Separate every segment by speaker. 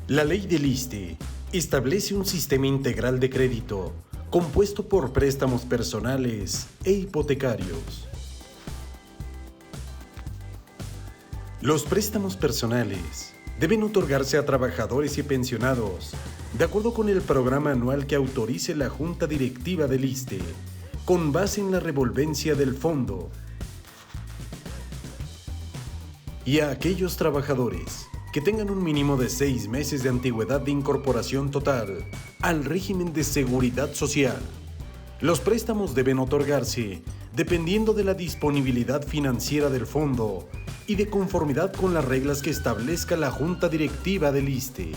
Speaker 1: La ley del ISSSTE establece un sistema integral de crédito compuesto por préstamos personales e hipotecarios. Los préstamos personales deben otorgarse a trabajadores y pensionados de acuerdo con el programa anual que autorice la Junta Directiva del ISSSTE, con base en la revolvencia del fondo, y a aquellos trabajadores que tengan un mínimo de 6 meses de antigüedad de incorporación total al régimen de seguridad social. Los préstamos deben otorgarse dependiendo de la disponibilidad financiera del fondo y de conformidad con las reglas que establezca la Junta Directiva del ISSSTE.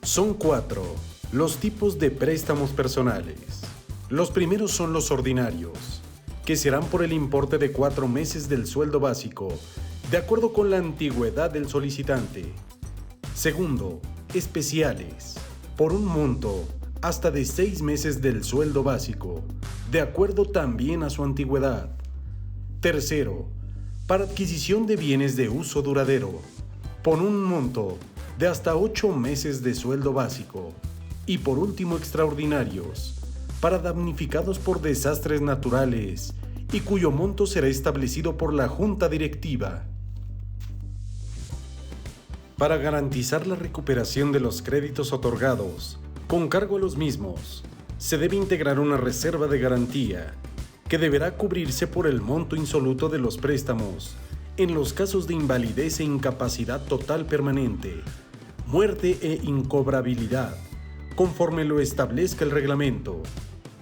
Speaker 1: Son 4 los tipos de préstamos personales. Los primeros son los ordinarios, que serán por el importe de 4 meses del sueldo básico, de acuerdo con la antigüedad del solicitante. Segundo, especiales, por un monto hasta de 6 meses del sueldo básico, de acuerdo también a su antigüedad. Tercero, para adquisición de bienes de uso duradero, por un monto de hasta 8 meses de sueldo básico. Y por último, extraordinarios, para damnificados por desastres naturales y cuyo monto será establecido por la Junta Directiva. Para garantizar la recuperación de los créditos otorgados, con cargo a los mismos, se debe integrar una reserva de garantía que deberá cubrirse por el monto insoluto de los préstamos en los casos de invalidez e incapacidad total permanente, muerte e incobrabilidad, conforme lo establezca el reglamento.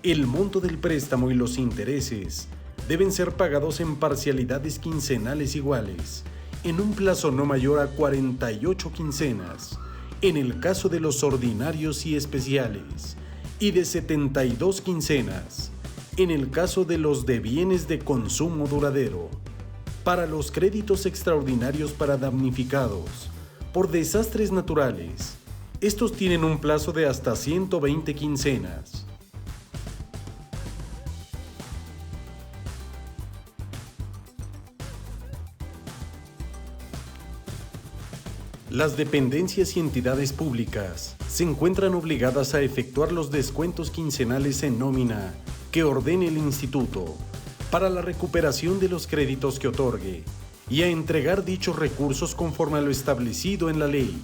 Speaker 1: El monto del préstamo y los intereses deben ser pagados en parcialidades quincenales iguales, en un plazo no mayor a 48 quincenas, en el caso de los ordinarios y especiales, y de 72 quincenas, en el caso de los de bienes de consumo duradero. Para los créditos extraordinarios para damnificados por desastres naturales, estos tienen un plazo de hasta 120 quincenas. Las dependencias y entidades públicas se encuentran obligadas a efectuar los descuentos quincenales en nómina que ordene el Instituto para la recuperación de los créditos que otorgue y a entregar dichos recursos conforme a lo establecido en la ley.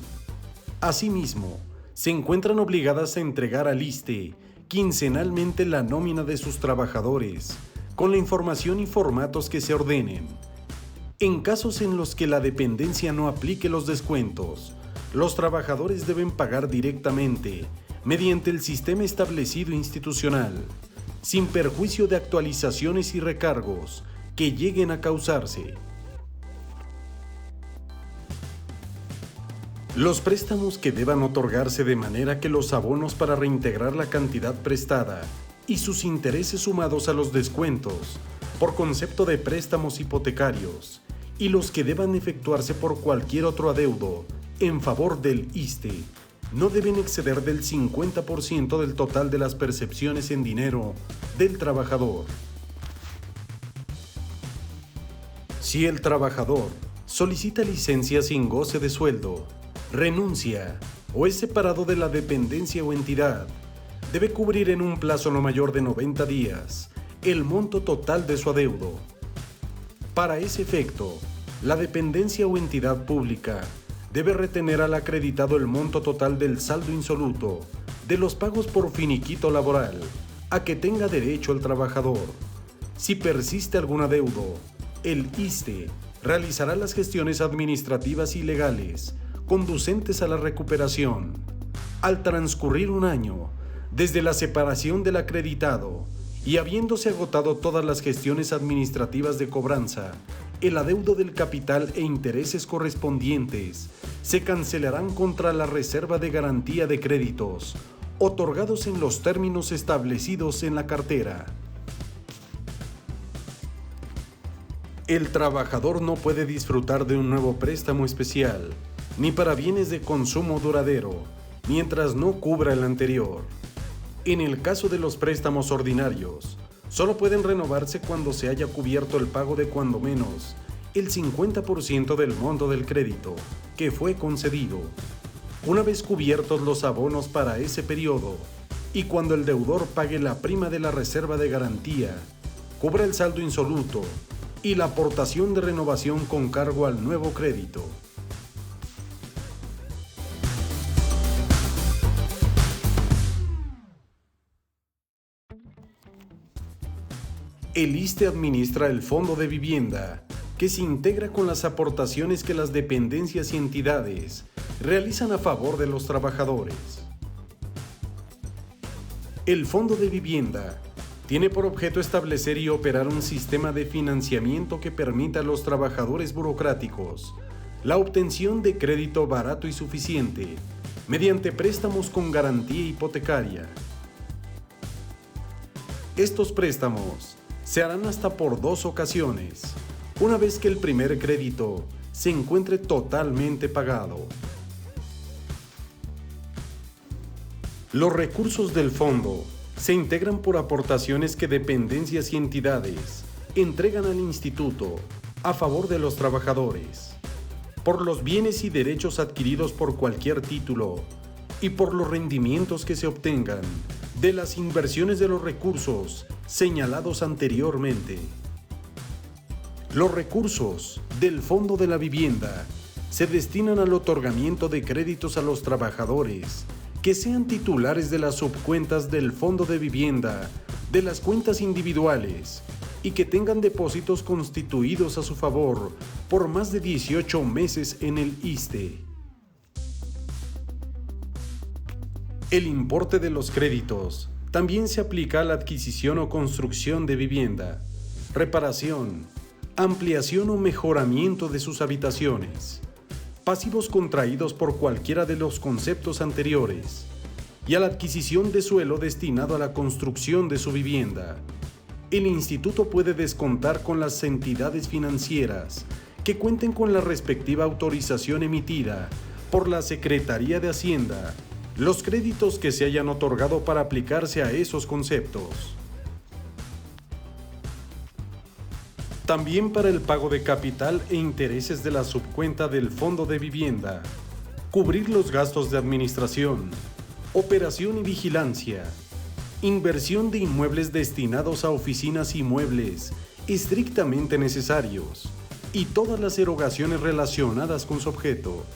Speaker 1: Asimismo, se encuentran obligadas a entregar al ISSSTE quincenalmente la nómina de sus trabajadores, con la información y formatos que se ordenen. En casos en los que la dependencia no aplique los descuentos, los trabajadores deben pagar directamente, mediante el sistema establecido institucional, sin perjuicio de actualizaciones y recargos que lleguen a causarse. Los préstamos que deban otorgarse de manera que los abonos para reintegrar la cantidad prestada y sus intereses sumados a los descuentos por concepto de préstamos hipotecarios y los que deban efectuarse por cualquier otro adeudo en favor del ISSSTE no deben exceder del 50% del total de las percepciones en dinero del trabajador. Si el trabajador solicita licencia sin goce de sueldo, renuncia o es separado de la dependencia o entidad, debe cubrir en un plazo no mayor de 90 días el monto total de su adeudo. Para ese efecto, la dependencia o entidad pública debe retener al acreditado el monto total del saldo insoluto de los pagos por finiquito laboral a que tenga derecho el trabajador. Si persiste algún adeudo, el ISSSTE realizará las gestiones administrativas y legales conducentes a la recuperación. Al transcurrir un año desde la separación del acreditado y habiéndose agotado todas las gestiones administrativas de cobranza, el adeudo del capital e intereses correspondientes se cancelarán contra la reserva de garantía de créditos, otorgados en los términos establecidos en la cartera. El trabajador no puede disfrutar de un nuevo préstamo especial, ni para bienes de consumo duradero, mientras no cubra el anterior. En el caso de los préstamos ordinarios, solo pueden renovarse cuando se haya cubierto el pago de cuando menos el 50% del monto del crédito que fue concedido, una vez cubiertos los abonos para ese periodo y cuando el deudor pague la prima de la reserva de garantía, cubra el saldo insoluto y la aportación de renovación con cargo al nuevo crédito. El ISSSTE administra el Fondo de Vivienda, que se integra con las aportaciones que las dependencias y entidades realizan a favor de los trabajadores. El Fondo de Vivienda tiene por objeto establecer y operar un sistema de financiamiento que permita a los trabajadores burocráticos la obtención de crédito barato y suficiente mediante préstamos con garantía hipotecaria. Estos préstamos se harán hasta por 2 ocasiones, una vez que el primer crédito se encuentre totalmente pagado. Los recursos del fondo se integran por aportaciones que dependencias y entidades entregan al instituto a favor de los trabajadores, por los bienes y derechos adquiridos por cualquier título y por los rendimientos que se obtengan de las inversiones de los recursos señalados anteriormente. Los recursos del Fondo de la Vivienda se destinan al otorgamiento de créditos a los trabajadores que sean titulares de las subcuentas del Fondo de Vivienda, de las cuentas individuales y que tengan depósitos constituidos a su favor por más de 18 meses en el ISSSTE. El importe de los créditos también se aplica a la adquisición o construcción de vivienda, reparación, ampliación o mejoramiento de sus habitaciones, pasivos contraídos por cualquiera de los conceptos anteriores, y a la adquisición de suelo destinado a la construcción de su vivienda. El instituto puede descontar con las entidades financieras que cuenten con la respectiva autorización emitida por la Secretaría de Hacienda los créditos que se hayan otorgado para aplicarse a esos conceptos. También para el pago de capital e intereses de la subcuenta del Fondo de Vivienda, cubrir los gastos de administración, operación y vigilancia, inversión de inmuebles destinados a oficinas y muebles estrictamente necesarios y todas las erogaciones relacionadas con su objeto.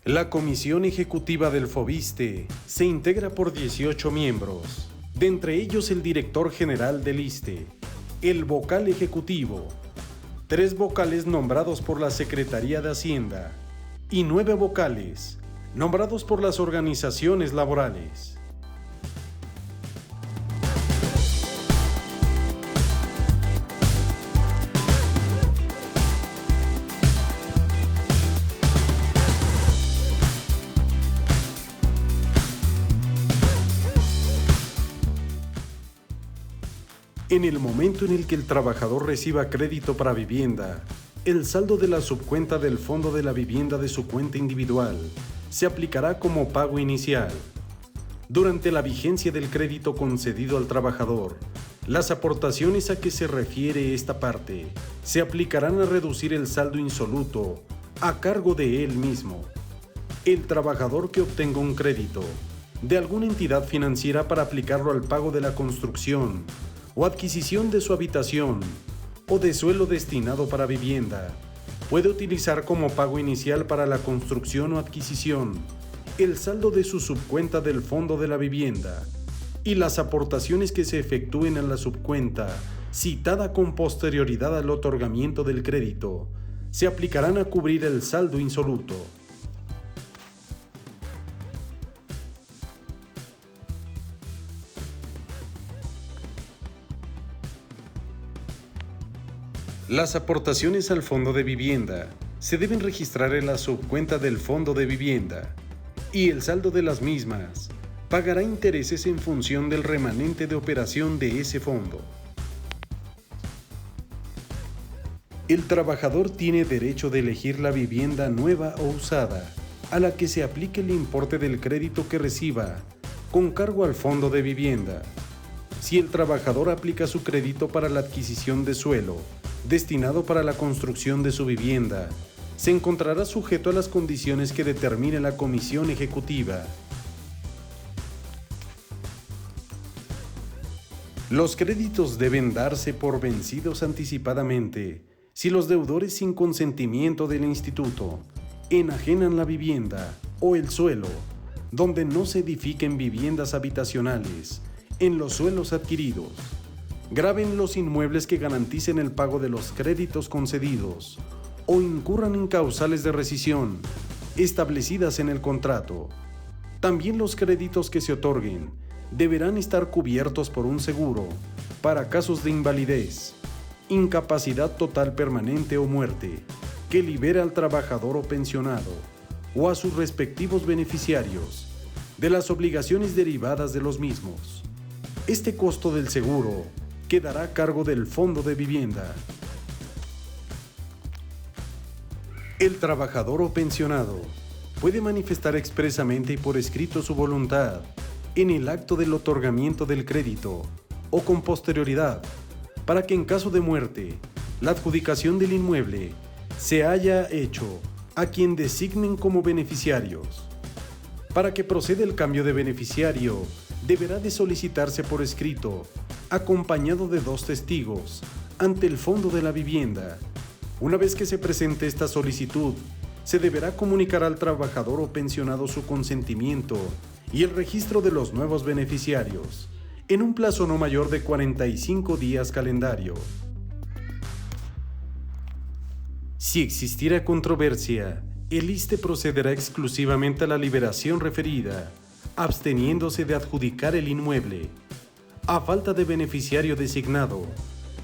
Speaker 1: La Comisión Ejecutiva del FOBISSSTE se integra por 18 miembros, de entre ellos el director general del ISSSTE, el vocal ejecutivo, 3 vocales nombrados por la Secretaría de Hacienda y 9 vocales nombrados por las organizaciones laborales. En el momento en el que el trabajador reciba crédito para vivienda, el saldo de la subcuenta del Fondo de la Vivienda de su cuenta individual se aplicará como pago inicial. Durante la vigencia del crédito concedido al trabajador, las aportaciones a que se refiere esta parte se aplicarán a reducir el saldo insoluto a cargo de él mismo. El trabajador que obtenga un crédito de alguna entidad financiera para aplicarlo al pago de la construcción o adquisición de su habitación o de suelo destinado para vivienda, puede utilizar como pago inicial para la construcción o adquisición el saldo de su subcuenta del Fondo de la Vivienda y las aportaciones que se efectúen en la subcuenta citada con posterioridad al otorgamiento del crédito se aplicarán a cubrir el saldo insoluto. Las aportaciones al Fondo de Vivienda se deben registrar en la subcuenta del Fondo de Vivienda y el saldo de las mismas pagará intereses en función del remanente de operación de ese fondo. El trabajador tiene derecho de elegir la vivienda nueva o usada, a la que se aplique el importe del crédito que reciba, con cargo al fondo de vivienda. Si el trabajador aplica su crédito para la adquisición de suelo, destinado para la construcción de su vivienda, se encontrará sujeto a las condiciones que determine la comisión ejecutiva. Los créditos deben darse por vencidos anticipadamente si los deudores sin consentimiento del instituto enajenan la vivienda o el suelo, donde no se edifiquen viviendas habitacionales, en los suelos adquiridos, graben los inmuebles que garanticen el pago de los créditos concedidos o incurran en causales de rescisión establecidas en el contrato. También los créditos que se otorguen deberán estar cubiertos por un seguro para casos de invalidez, incapacidad total permanente o muerte, que libere al trabajador o pensionado o a sus respectivos beneficiarios de las obligaciones derivadas de los mismos. Este costo del seguro quedará a cargo del Fondo de Vivienda. El trabajador o pensionado puede manifestar expresamente y por escrito su voluntad en el acto del otorgamiento del crédito o con posterioridad, para que en caso de muerte, la adjudicación del inmueble se haya hecho a quien designen como beneficiarios. Para que proceda el cambio de beneficiario, deberá de solicitarse por escrito, acompañado de 2 testigos, ante el Fondo de la Vivienda. Una vez que se presente esta solicitud, se deberá comunicar al trabajador o pensionado su consentimiento y el registro de los nuevos beneficiarios, en un plazo no mayor de 45 días calendario. Si existiera controversia, el ISSSTE procederá exclusivamente a la liberación referida, absteniéndose de adjudicar el inmueble. A falta de beneficiario designado,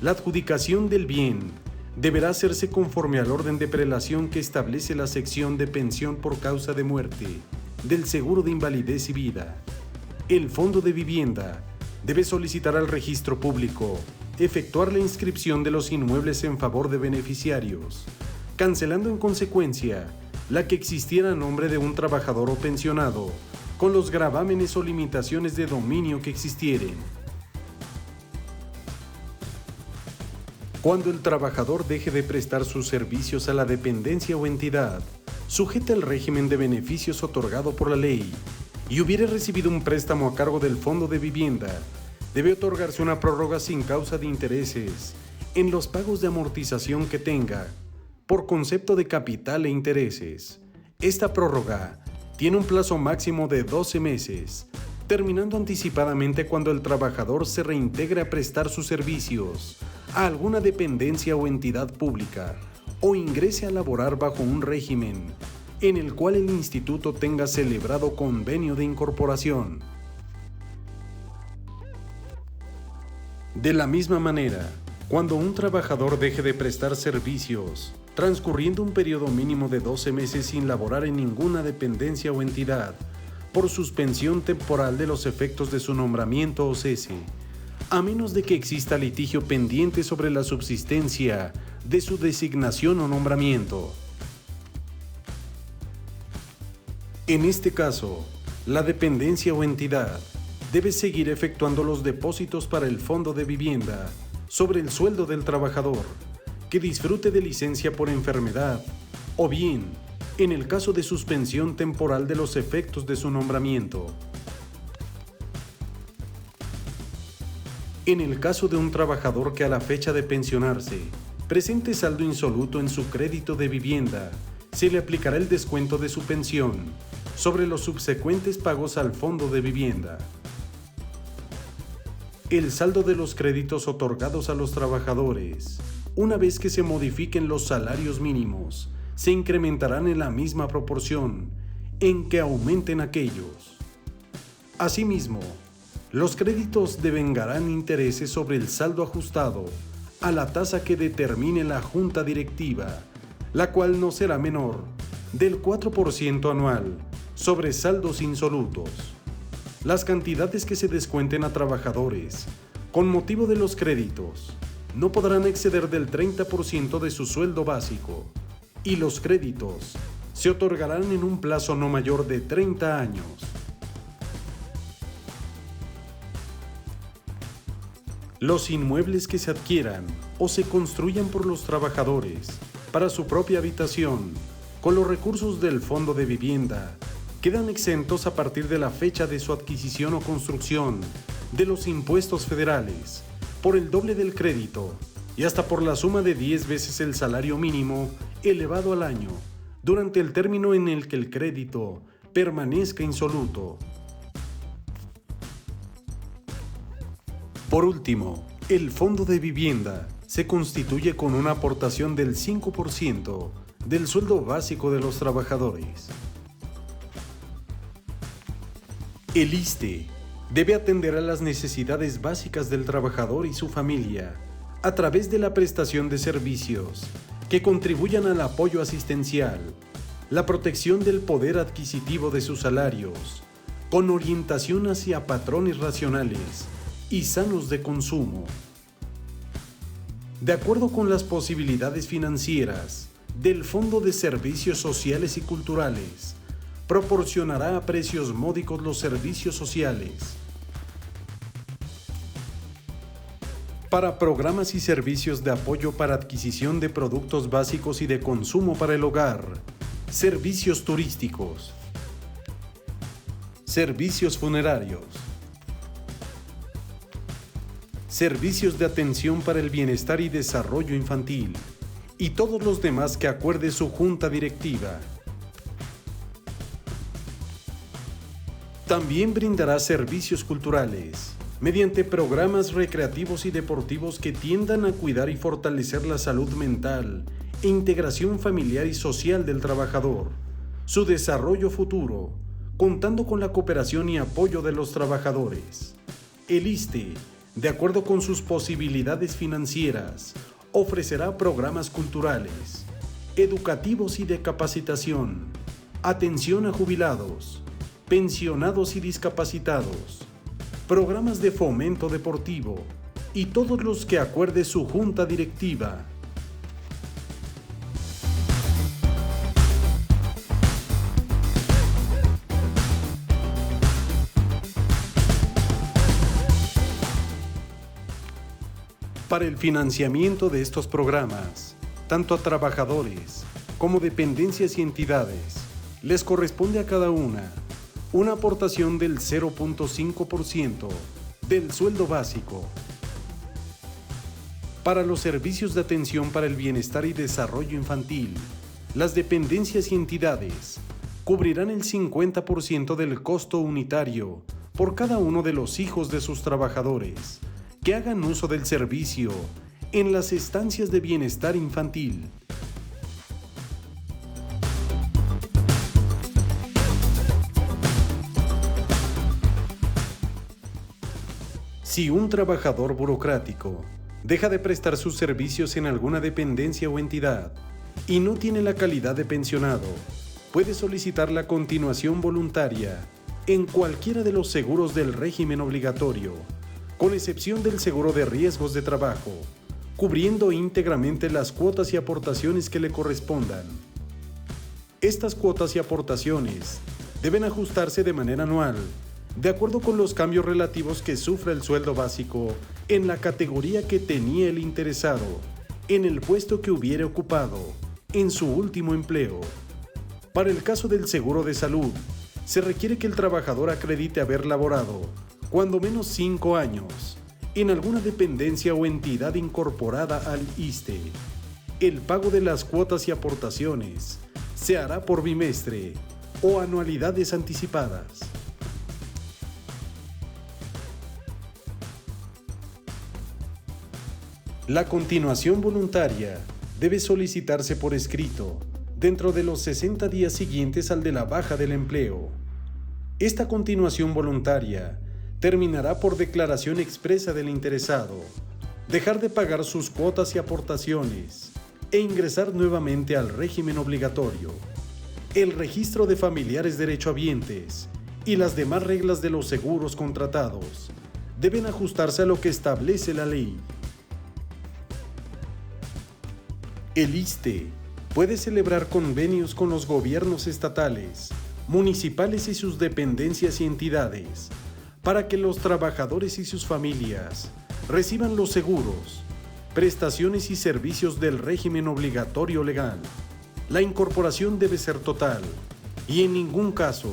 Speaker 1: la adjudicación del bien deberá hacerse conforme al orden de prelación que establece la sección de pensión por causa de muerte del seguro de invalidez y vida. El Fondo de Vivienda debe solicitar al registro público efectuar la inscripción de los inmuebles en favor de beneficiarios, cancelando en consecuencia la que existiera a nombre de un trabajador o pensionado, con los gravámenes o limitaciones de dominio que existieren. Cuando el trabajador deje de prestar sus servicios a la dependencia o entidad sujeta al régimen de beneficios otorgado por la ley y hubiere recibido un préstamo a cargo del Fondo de Vivienda, debe otorgarse una prórroga sin causa de intereses en los pagos de amortización que tenga, por concepto de capital e intereses. Esta prórroga tiene un plazo máximo de 12 meses, terminando anticipadamente cuando el trabajador se reintegre a prestar sus servicios a alguna dependencia o entidad pública o ingrese a laborar bajo un régimen en el cual el instituto tenga celebrado convenio de incorporación. De la misma manera, cuando un trabajador deje de prestar servicios, transcurriendo un periodo mínimo de 12 meses sin laborar en ninguna dependencia o entidad, por suspensión temporal de los efectos de su nombramiento o cese, a menos de que exista litigio pendiente sobre la subsistencia de su designación o nombramiento. En este caso, la dependencia o entidad debe seguir efectuando los depósitos para el Fondo de Vivienda sobre el sueldo del trabajador que disfrute de licencia por enfermedad o bien, en el caso de suspensión temporal de los efectos de su nombramiento. En el caso de un trabajador que a la fecha de pensionarse presente saldo insoluto en su crédito de vivienda, se le aplicará el descuento de su pensión sobre los subsecuentes pagos al Fondo de Vivienda. El saldo de los créditos otorgados a los trabajadores, una vez que se modifiquen los salarios mínimos, se incrementarán en la misma proporción en que aumenten aquellos. Asimismo, los créditos devengarán intereses sobre el saldo ajustado a la tasa que determine la Junta Directiva, la cual no será menor del 4% anual sobre saldos insolutos. Las cantidades que se descuenten a trabajadores con motivo de los créditos no podrán exceder del 30% de su sueldo básico y los créditos se otorgarán en un plazo no mayor de 30 años. Los inmuebles que se adquieran o se construyan por los trabajadores para su propia habitación con los recursos del Fondo de Vivienda quedan exentos a partir de la fecha de su adquisición o construcción de los impuestos federales por el doble del crédito y hasta por la suma de 10 veces el salario mínimo elevado al año durante el término en el que el crédito permanezca insoluto. Por último, el Fondo de Vivienda se constituye con una aportación del 5% del sueldo básico de los trabajadores. El ISSSTE debe atender a las necesidades básicas del trabajador y su familia a través de la prestación de servicios que contribuyan al apoyo asistencial, la protección del poder adquisitivo de sus salarios, con orientación hacia patrones racionales y sanos de consumo. De acuerdo con las posibilidades financieras del Fondo de Servicios Sociales y Culturales, proporcionará a precios módicos los servicios sociales. Para programas y servicios de apoyo para adquisición de productos básicos y de consumo para el hogar, servicios turísticos, servicios funerarios, servicios de atención para el bienestar y desarrollo infantil y todos los demás que acuerde su junta directiva. También brindará servicios culturales mediante programas recreativos y deportivos que tiendan a cuidar y fortalecer la salud mental e integración familiar y social del trabajador, su desarrollo futuro, contando con la cooperación y apoyo de los trabajadores. El ISSSTE, de acuerdo con sus posibilidades financieras, ofrecerá programas culturales, educativos y de capacitación, atención a jubilados, pensionados y discapacitados, programas de fomento deportivo y todos los que acuerde su junta directiva. Para el financiamiento de estos programas, tanto a trabajadores como dependencias y entidades, les corresponde a cada una aportación del 0.5% del sueldo básico. Para los servicios de atención para el bienestar y desarrollo infantil, las dependencias y entidades cubrirán el 50% del costo unitario por cada uno de los hijos de sus trabajadores que hagan uso del servicio en las estancias de bienestar infantil. Si un trabajador burocrático deja de prestar sus servicios en alguna dependencia o entidad y no tiene la calidad de pensionado, puede solicitar la continuación voluntaria en cualquiera de los seguros del régimen obligatorio, con excepción del seguro de riesgos de trabajo, cubriendo íntegramente las cuotas y aportaciones que le correspondan. Estas cuotas y aportaciones deben ajustarse de manera anual, de acuerdo con los cambios relativos que sufra el sueldo básico en la categoría que tenía el interesado, en el puesto que hubiere ocupado, en su último empleo. Para el caso del seguro de salud, se requiere que el trabajador acredite haber laborado cuando menos 5 años en alguna dependencia o entidad incorporada al ISSSTE. El pago de las cuotas y aportaciones se hará por bimestre o anualidades anticipadas. La continuación voluntaria debe solicitarse por escrito dentro de los 60 días siguientes al de la baja del empleo. Esta continuación voluntaria terminará por declaración expresa del interesado, dejar de pagar sus cuotas y aportaciones e ingresar nuevamente al régimen obligatorio. El registro de familiares derechohabientes y las demás reglas de los seguros contratados deben ajustarse a lo que establece la ley. El ISSSTE puede celebrar convenios con los gobiernos estatales, municipales y sus dependencias y entidades para que los trabajadores y sus familias reciban los seguros, prestaciones y servicios del régimen obligatorio legal. La incorporación debe ser total y en ningún caso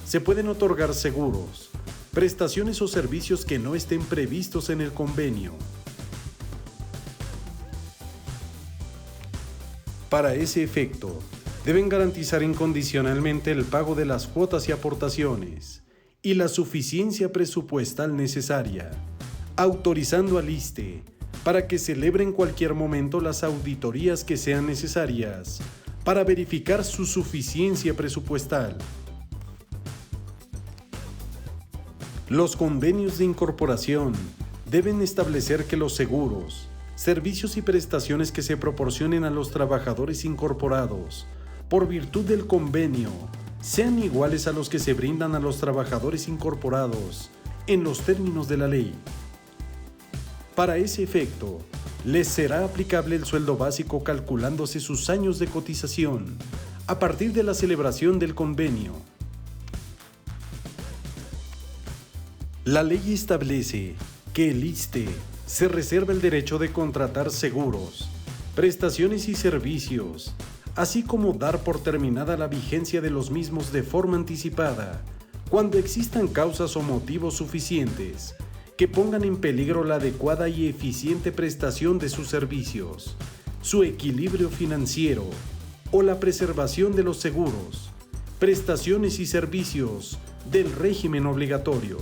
Speaker 1: se pueden otorgar seguros, prestaciones o servicios que no estén previstos en el convenio. Para ese efecto, deben garantizar incondicionalmente el pago de las cuotas y aportaciones y la suficiencia presupuestal necesaria, autorizando al ISSSTE para que celebre en cualquier momento las auditorías que sean necesarias para verificar su suficiencia presupuestal. Los convenios de incorporación deben establecer que los seguros, servicios y prestaciones que se proporcionen a los trabajadores incorporados por virtud del convenio sean iguales a los que se brindan a los trabajadores incorporados en los términos de la ley. Para ese efecto, les será aplicable el sueldo básico calculándose sus años de cotización a partir de la celebración del convenio. La ley establece que el ISSSTE se reserva el derecho de contratar seguros, prestaciones y servicios, así como dar por terminada la vigencia de los mismos de forma anticipada, cuando existan causas o motivos suficientes que pongan en peligro la adecuada y eficiente prestación de sus servicios, su equilibrio financiero o la preservación de los seguros, prestaciones y servicios del régimen obligatorio.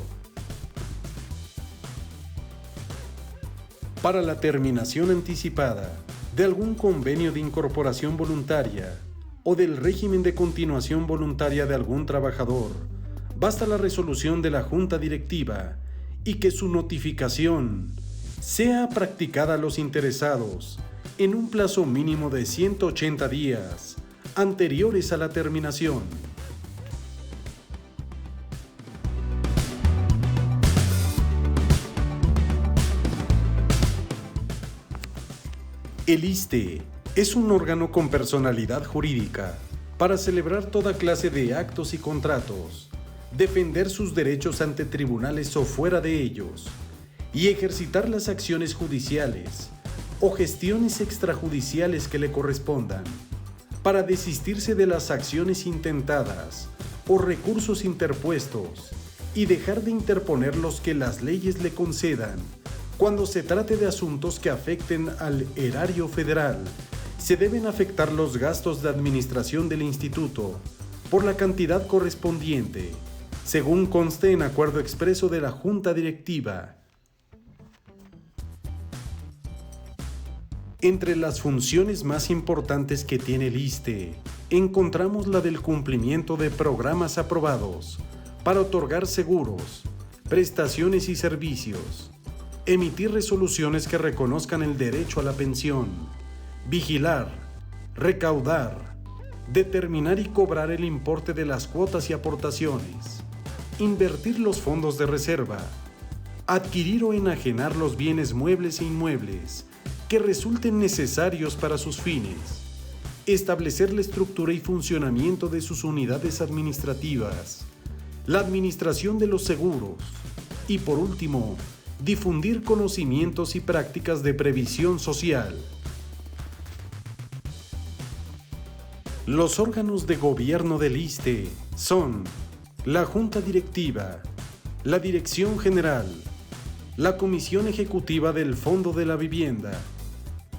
Speaker 1: Para la terminación anticipada de algún convenio de incorporación voluntaria o del régimen de continuación voluntaria de algún trabajador, basta la resolución de la Junta Directiva y que su notificación sea practicada a los interesados en un plazo mínimo de 180 días anteriores a la terminación. El ISSSTE es un órgano con personalidad jurídica para celebrar toda clase de actos y contratos, defender sus derechos ante tribunales o fuera de ellos, y ejercitar las acciones judiciales o gestiones extrajudiciales que le correspondan, para desistirse de las acciones intentadas o recursos interpuestos y dejar de interponer los que las leyes le concedan. Cuando se trate de asuntos que afecten al erario federal, se deben afectar los gastos de administración del instituto por la cantidad correspondiente, según conste en acuerdo expreso de la Junta Directiva. Entre las funciones más importantes que tiene el ISSSTE, encontramos la del cumplimiento de programas aprobados para otorgar seguros, prestaciones y servicios, emitir resoluciones que reconozcan el derecho a la pensión, vigilar, recaudar, determinar y cobrar el importe de las cuotas y aportaciones, invertir los fondos de reserva, adquirir o enajenar los bienes muebles e inmuebles que resulten necesarios para sus fines, establecer la estructura y funcionamiento de sus unidades administrativas, la administración de los seguros y, por último, difundir conocimientos y prácticas de previsión social. Los órganos de gobierno del ISSSTE son la Junta Directiva, la Dirección General, la Comisión Ejecutiva del Fondo de la Vivienda,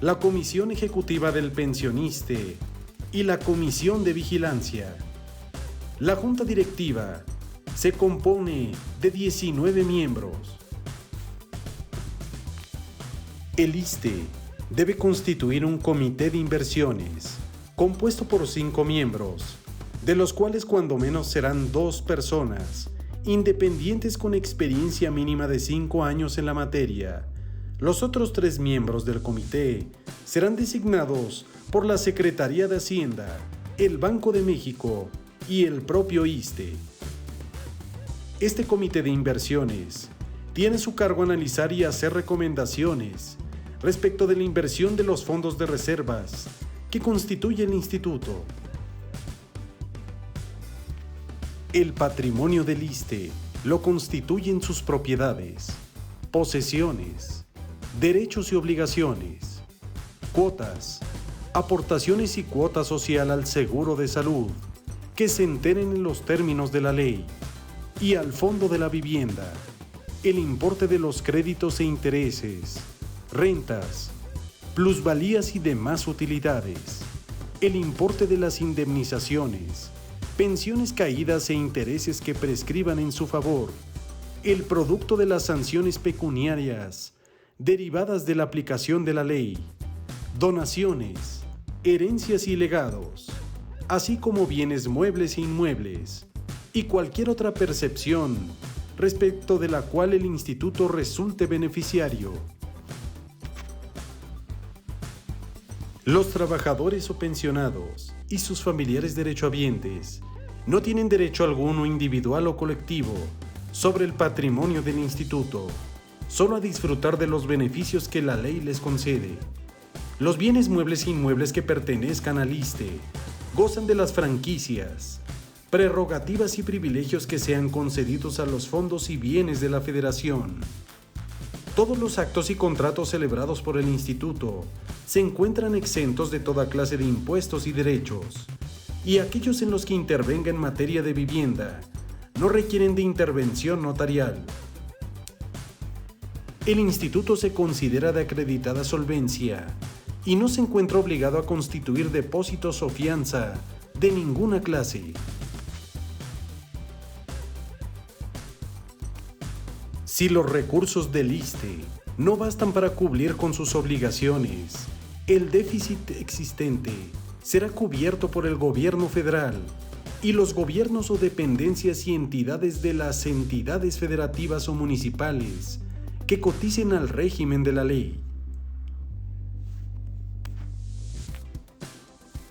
Speaker 1: la Comisión Ejecutiva del Pensioniste y la Comisión de Vigilancia. La Junta Directiva se compone de 19 miembros. El ISSSTE debe constituir un comité de inversiones compuesto por 5 miembros, de los cuales cuando menos serán 2 personas, independientes con experiencia mínima de 5 años en la materia. Los otros 3 miembros del comité serán designados por la Secretaría de Hacienda, el Banco de México y el propio ISSSTE. Este comité de inversiones tiene a su cargo analizar y hacer recomendaciones respecto de la inversión de los fondos de reservas que constituye el instituto. El patrimonio del ISSSTE lo constituyen sus propiedades, posesiones, derechos y obligaciones, cuotas, aportaciones y cuota social al seguro de salud, que se enteren en los términos de la ley, y al fondo de la vivienda, el importe de los créditos e intereses, rentas, plusvalías y demás utilidades, el importe de las indemnizaciones, pensiones caídas e intereses que prescriban en su favor, el producto de las sanciones pecuniarias derivadas de la aplicación de la ley, donaciones, herencias y legados, así como bienes muebles e inmuebles, y cualquier otra percepción respecto de la cual el instituto resulte beneficiario. Los trabajadores o pensionados y sus familiares derechohabientes no tienen derecho alguno individual o colectivo sobre el patrimonio del instituto, solo a disfrutar de los beneficios que la ley les concede. Los bienes muebles e inmuebles que pertenezcan al ISSSTE gozan de las franquicias, prerrogativas y privilegios que sean concedidos a los fondos y bienes de la Federación. Todos los actos y contratos celebrados por el Instituto se encuentran exentos de toda clase de impuestos y derechos, y aquellos en los que intervenga en materia de vivienda no requieren de intervención notarial. El Instituto se considera de acreditada solvencia y no se encuentra obligado a constituir depósitos o fianza de ninguna clase. Si los recursos del ISSSTE no bastan para cumplir con sus obligaciones, el déficit existente será cubierto por el gobierno federal y los gobiernos o dependencias y entidades de las entidades federativas o municipales que coticen al régimen de la ley.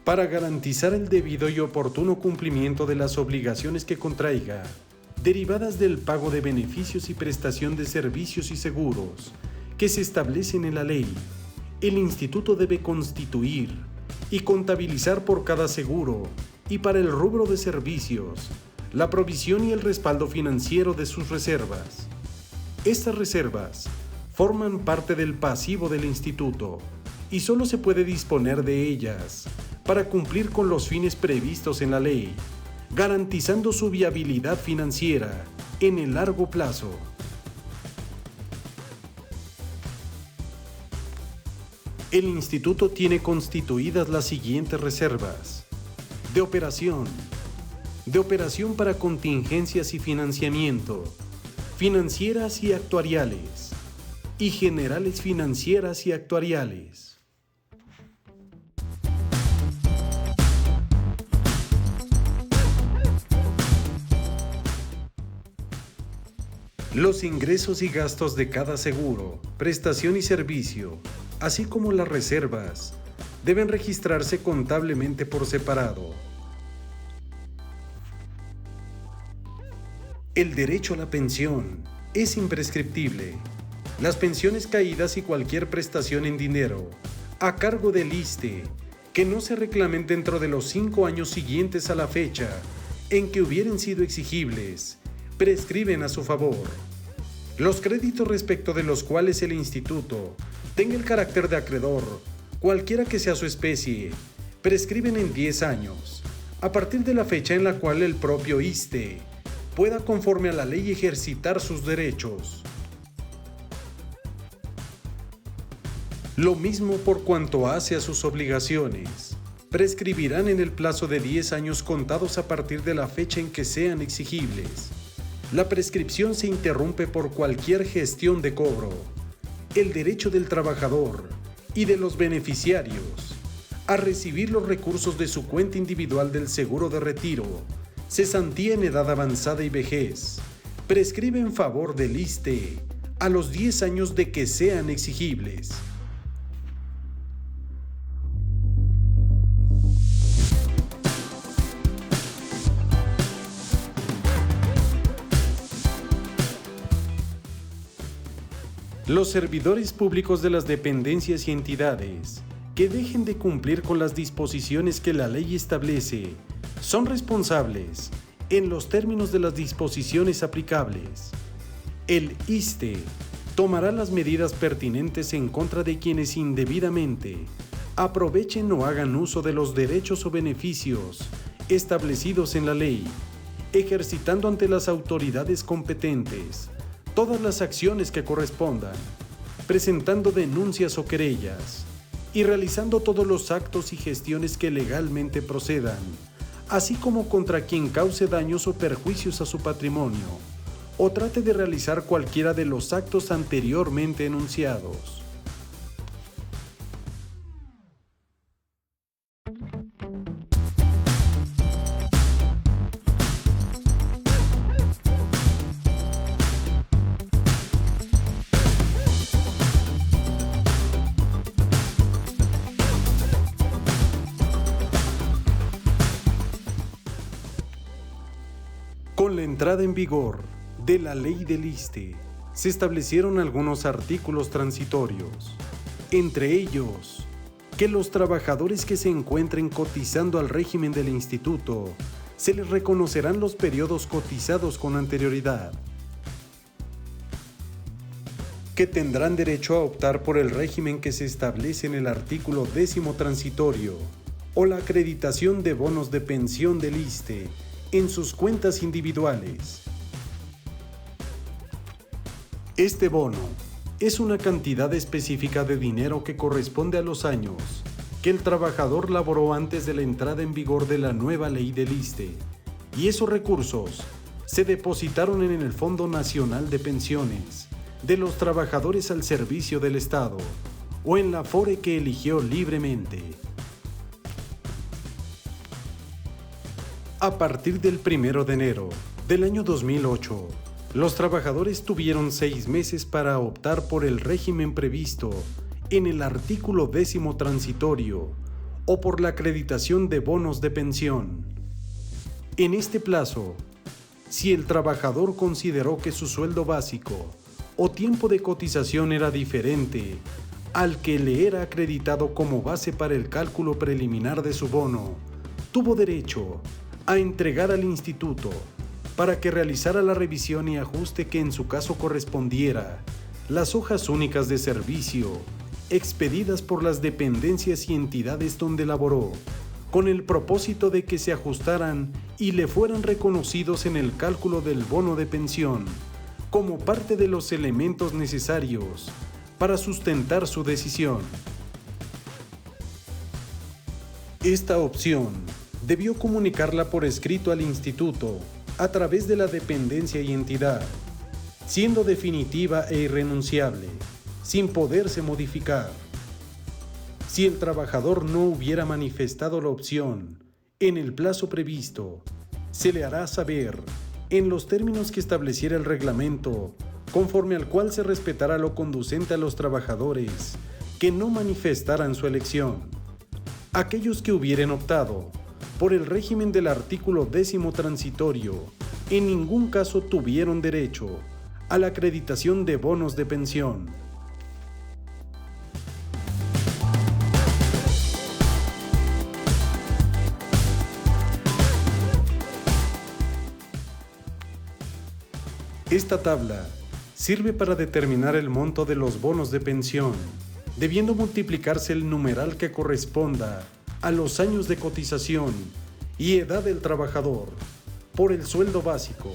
Speaker 1: Para garantizar el debido y oportuno cumplimiento de las obligaciones que contraiga, derivadas del pago de beneficios y prestación de servicios y seguros que se establecen en la ley, el Instituto debe constituir y contabilizar por cada seguro y para el rubro de servicios la provisión y el respaldo financiero de sus reservas. Estas reservas forman parte del pasivo del Instituto y solo se puede disponer de ellas para cumplir con los fines previstos en la ley, garantizando su viabilidad financiera en el largo plazo. El Instituto tiene constituidas las siguientes reservas: de operación para contingencias y financiamiento, financieras y actuariales, y generales financieras y actuariales. Los ingresos y gastos de cada seguro, prestación y servicio, así como las reservas, deben registrarse contablemente por separado. El derecho a la pensión es imprescriptible. Las pensiones caídas y cualquier prestación en dinero a cargo del ISSSTE que no se reclamen dentro de los 5 años siguientes a la fecha en que hubieran sido exigibles, prescriben a su favor. Los créditos respecto de los cuales el Instituto tenga el carácter de acreedor, cualquiera que sea su especie, prescriben en 10 años, a partir de la fecha en la cual el propio ISSSTE pueda, conforme a la ley, ejercitar sus derechos. Lo mismo por cuanto hace a sus obligaciones, prescribirán en el plazo de 10 años contados a partir de la fecha en que sean exigibles. La prescripción se interrumpe por cualquier gestión de cobro. El derecho del trabajador y de los beneficiarios a recibir los recursos de su cuenta individual del seguro de retiro, cesantía en edad avanzada y vejez, prescribe en favor del ISSSTE a los 10 años de que sean exigibles. Los servidores públicos de las dependencias y entidades que dejen de cumplir con las disposiciones que la ley establece son responsables, en los términos de las disposiciones aplicables. El ISSSTE tomará las medidas pertinentes en contra de quienes indebidamente aprovechen o hagan uso de los derechos o beneficios establecidos en la ley, ejercitando ante las autoridades competentes todas las acciones que correspondan, presentando denuncias o querellas y realizando todos los actos y gestiones que legalmente procedan, así como contra quien cause daños o perjuicios a su patrimonio o trate de realizar cualquiera de los actos anteriormente enunciados. Con la entrada en vigor de la ley del ISSSTE, se establecieron algunos artículos transitorios, entre ellos, que los trabajadores que se encuentren cotizando al régimen del instituto se les reconocerán los periodos cotizados con anterioridad, que tendrán derecho a optar por el régimen que se establece en el artículo 10º transitorio o la acreditación de bonos de pensión del ISSSTE en sus cuentas individuales. Este bono es una cantidad específica de dinero que corresponde a los años que el trabajador laboró antes de la entrada en vigor de la nueva ley del ISSSTE, y esos recursos se depositaron en el Fondo Nacional de Pensiones de los Trabajadores al Servicio del Estado o en la AFORE que eligió libremente. A partir del 1 de enero del año 2008, los trabajadores tuvieron 6 meses para optar por el régimen previsto en el artículo 10º transitorio o por la acreditación de bonos de pensión. En este plazo, si el trabajador consideró que su sueldo básico o tiempo de cotización era diferente al que le era acreditado como base para el cálculo preliminar de su bono, tuvo derecho a entregar al instituto para que realizara la revisión y ajuste que en su caso correspondiera las hojas únicas de servicio expedidas por las dependencias y entidades donde laboró, con el propósito de que se ajustaran y le fueran reconocidos en el cálculo del bono de pensión como parte de los elementos necesarios para sustentar su decisión. Esta opción debió comunicarla por escrito al instituto a través de la dependencia y entidad, siendo definitiva e irrenunciable, sin poderse modificar. Si el trabajador no hubiera manifestado la opción en el plazo previsto, se le hará saber, en los términos que estableciera el reglamento, conforme al cual se respetará lo conducente a los trabajadores que no manifestaran su elección. Aquellos que hubieran optado por el régimen del artículo 10º transitorio, en ningún caso tuvieron derecho a la acreditación de bonos de pensión. Esta tabla sirve para determinar el monto de los bonos de pensión, debiendo multiplicarse el numeral que corresponda a los años de cotización y edad del trabajador por el sueldo básico,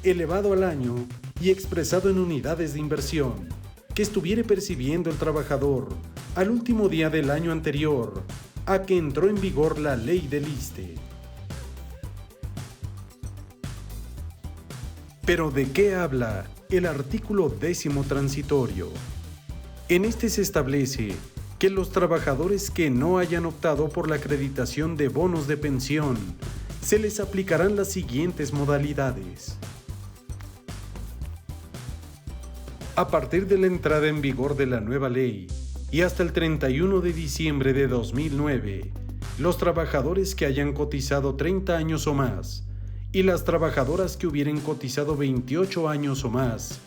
Speaker 1: elevado al año y expresado en unidades de inversión, que estuviere percibiendo el trabajador al último día del año anterior a que entró en vigor la ley del ISSSTE. Pero ¿de qué habla el artículo 10º transitorio? En este se establece que los trabajadores que no hayan optado por la acreditación de bonos de pensión se les aplicarán las siguientes modalidades. A partir de la entrada en vigor de la nueva ley y hasta el 31 de diciembre de 2009, los trabajadores que hayan cotizado 30 años o más y las trabajadoras que hubieran cotizado 28 años o más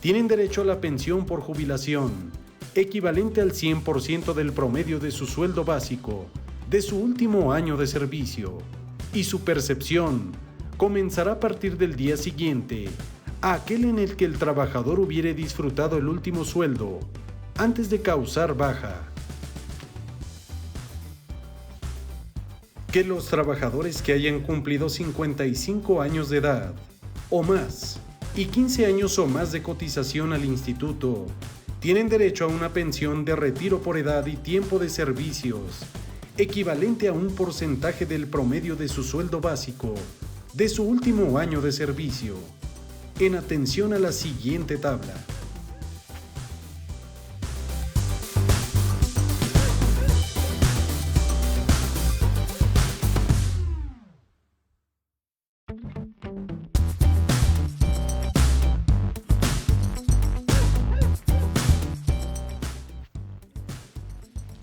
Speaker 1: tienen derecho a la pensión por jubilación equivalente al 100% del promedio de su sueldo básico de su último año de servicio, y su percepción comenzará a partir del día siguiente a aquel en el que el trabajador hubiere disfrutado el último sueldo antes de causar baja. Que los trabajadores que hayan cumplido 55 años de edad o más y 15 años o más de cotización al instituto tienen derecho a una pensión de retiro por edad y tiempo de servicios equivalente a un porcentaje del promedio de su sueldo básico de su último año de servicio, en atención a la siguiente tabla.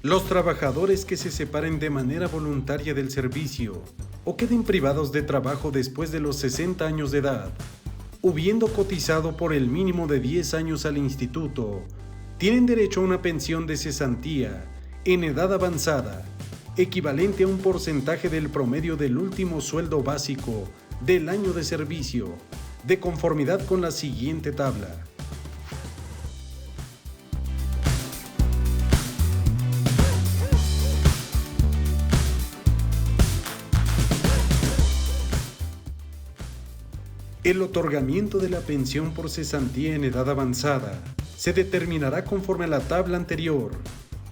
Speaker 1: Los trabajadores que se separen de manera voluntaria del servicio o queden privados de trabajo después de los 60 años de edad, habiendo cotizado por el mínimo de 10 años al instituto, tienen derecho a una pensión de cesantía en edad avanzada, equivalente a un porcentaje del promedio del último sueldo básico del año de servicio, de conformidad con la siguiente tabla. El otorgamiento de la pensión por cesantía en edad avanzada se determinará conforme a la tabla anterior,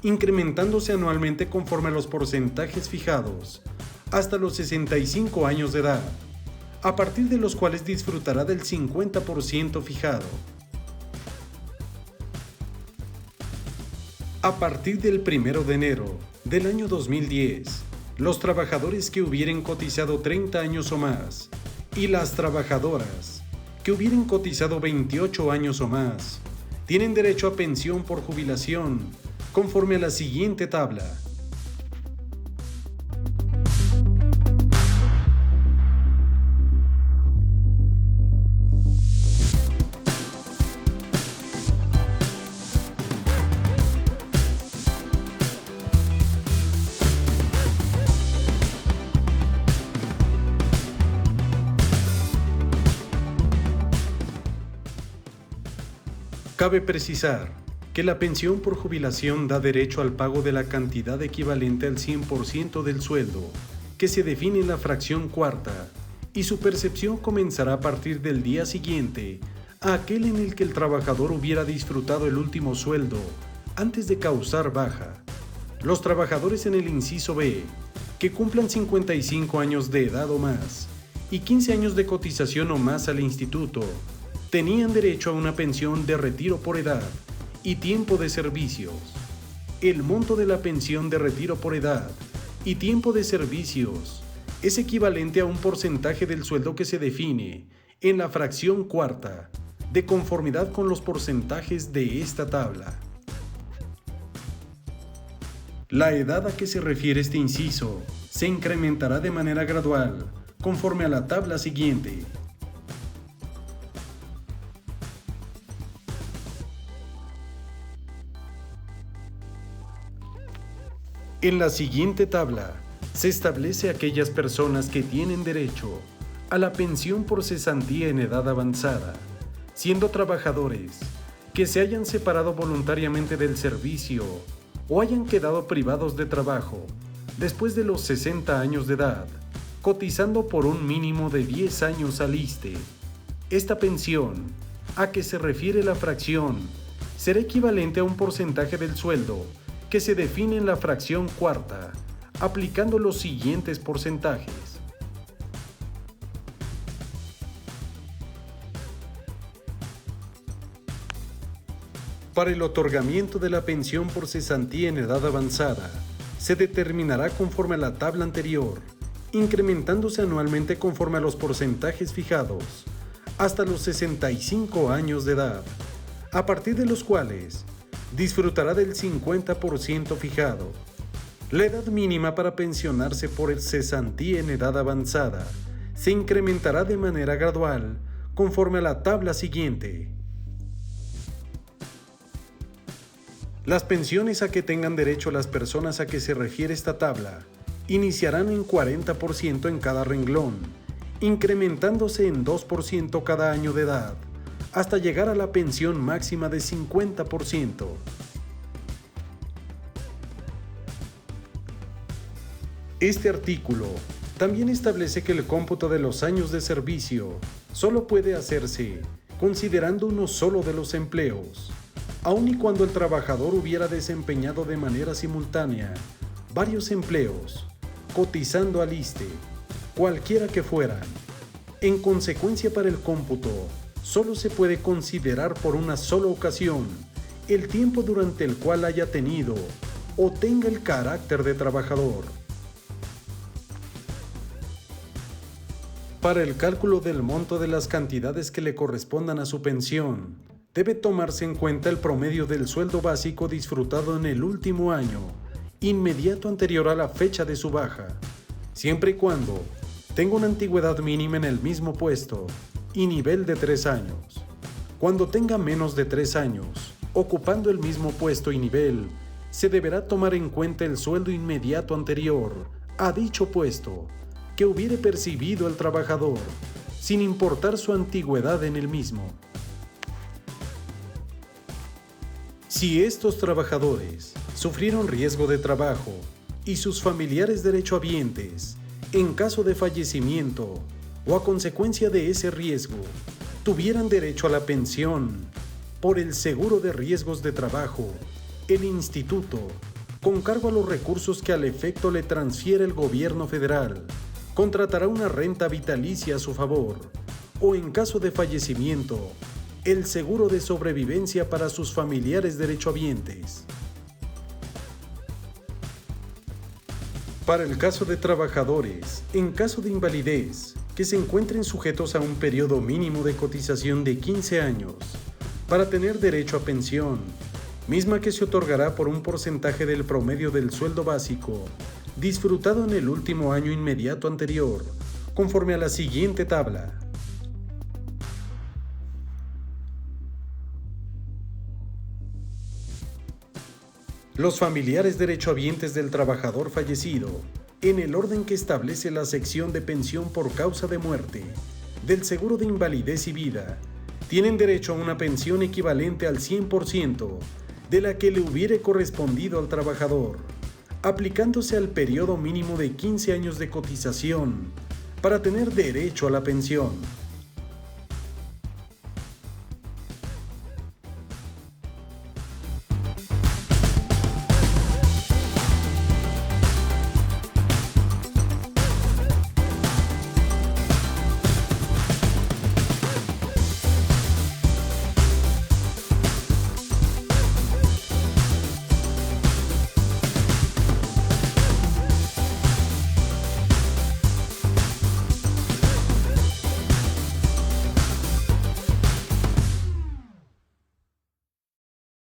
Speaker 1: incrementándose anualmente conforme a los porcentajes fijados hasta los 65 años de edad, a partir de los cuales disfrutará del 50% fijado. A partir del 1 de enero del año 2010, los trabajadores que hubieren cotizado 30 años o más y las trabajadoras que hubieren cotizado 28 años o más tienen derecho a pensión por jubilación conforme a la siguiente tabla. Cabe precisar que la pensión por jubilación da derecho al pago de la cantidad equivalente al 100% del sueldo, que se define en la fracción cuarta, y su percepción comenzará a partir del día siguiente a aquel en el que el trabajador hubiera disfrutado el último sueldo antes de causar baja. Los trabajadores en el inciso B, que cumplan 55 años de edad o más y 15 años de cotización o más al instituto, tenían derecho a una pensión de retiro por edad y tiempo de servicios. El monto de la pensión de retiro por edad y tiempo de servicios es equivalente a un porcentaje del sueldo que se define en la fracción cuarta, de conformidad con los porcentajes de esta tabla. La edad a que se refiere este inciso se incrementará de manera gradual conforme a la tabla siguiente. En la siguiente tabla se establece aquellas personas que tienen derecho a la pensión por cesantía en edad avanzada, siendo trabajadores que se hayan separado voluntariamente del servicio o hayan quedado privados de trabajo después de los 60 años de edad, cotizando por un mínimo de 10 años al ISSSTE. Esta pensión, a que se refiere la fracción, será equivalente a un porcentaje del sueldo que se define en la fracción cuarta, aplicando los siguientes porcentajes. Para el otorgamiento de la pensión por cesantía en edad avanzada, se determinará conforme a la tabla anterior, incrementándose anualmente conforme a los porcentajes fijados, hasta los 65 años de edad, a partir de los cuales disfrutará del 50% fijado. La edad mínima para pensionarse por cesantía en edad avanzada se incrementará de manera gradual conforme a la tabla siguiente. Las pensiones a que tengan derecho las personas a que se refiere esta tabla iniciarán en 40% en cada renglón, incrementándose en 2% cada año de edad, hasta llegar a la pensión máxima de 50%. Este artículo también establece que el cómputo de los años de servicio solo puede hacerse considerando uno solo de los empleos, aun y cuando el trabajador hubiera desempeñado de manera simultánea varios empleos, cotizando al ISSSTE, cualquiera que fueran. En consecuencia, para el cómputo, solo se puede considerar por una sola ocasión el tiempo durante el cual haya tenido o tenga el carácter de trabajador. Para el cálculo del monto de las cantidades que le correspondan a su pensión, debe tomarse en cuenta el promedio del sueldo básico disfrutado en el último año, inmediato anterior a la fecha de su baja, siempre y cuando tenga una antigüedad mínima en el mismo puesto y nivel de 3 años. Cuando tenga menos de 3 años, ocupando el mismo puesto y nivel, se deberá tomar en cuenta el sueldo inmediato anterior a dicho puesto que hubiere percibido el trabajador, sin importar su antigüedad en el mismo. Si estos trabajadores sufrieron riesgo de trabajo y sus familiares derechohabientes, en caso de fallecimiento o a consecuencia de ese riesgo, tuvieran derecho a la pensión por el seguro de riesgos de trabajo, el instituto, con cargo a los recursos que al efecto le transfiere el gobierno federal, contratará una renta vitalicia a su favor, o en caso de fallecimiento, el seguro de sobrevivencia para sus familiares derechohabientes. Para el caso de trabajadores, en caso de invalidez, que se encuentren sujetos a un periodo mínimo de cotización de 15 años, para tener derecho a pensión, misma que se otorgará por un porcentaje del promedio del sueldo básico, disfrutado en el último año inmediato anterior, conforme a la siguiente tabla. Los familiares derechohabientes del trabajador fallecido, en el orden que establece la sección de pensión por causa de muerte del seguro de invalidez y vida, tienen derecho a una pensión equivalente al 100% de la que le hubiere correspondido al trabajador, aplicándose al periodo mínimo de 15 años de cotización para tener derecho a la pensión.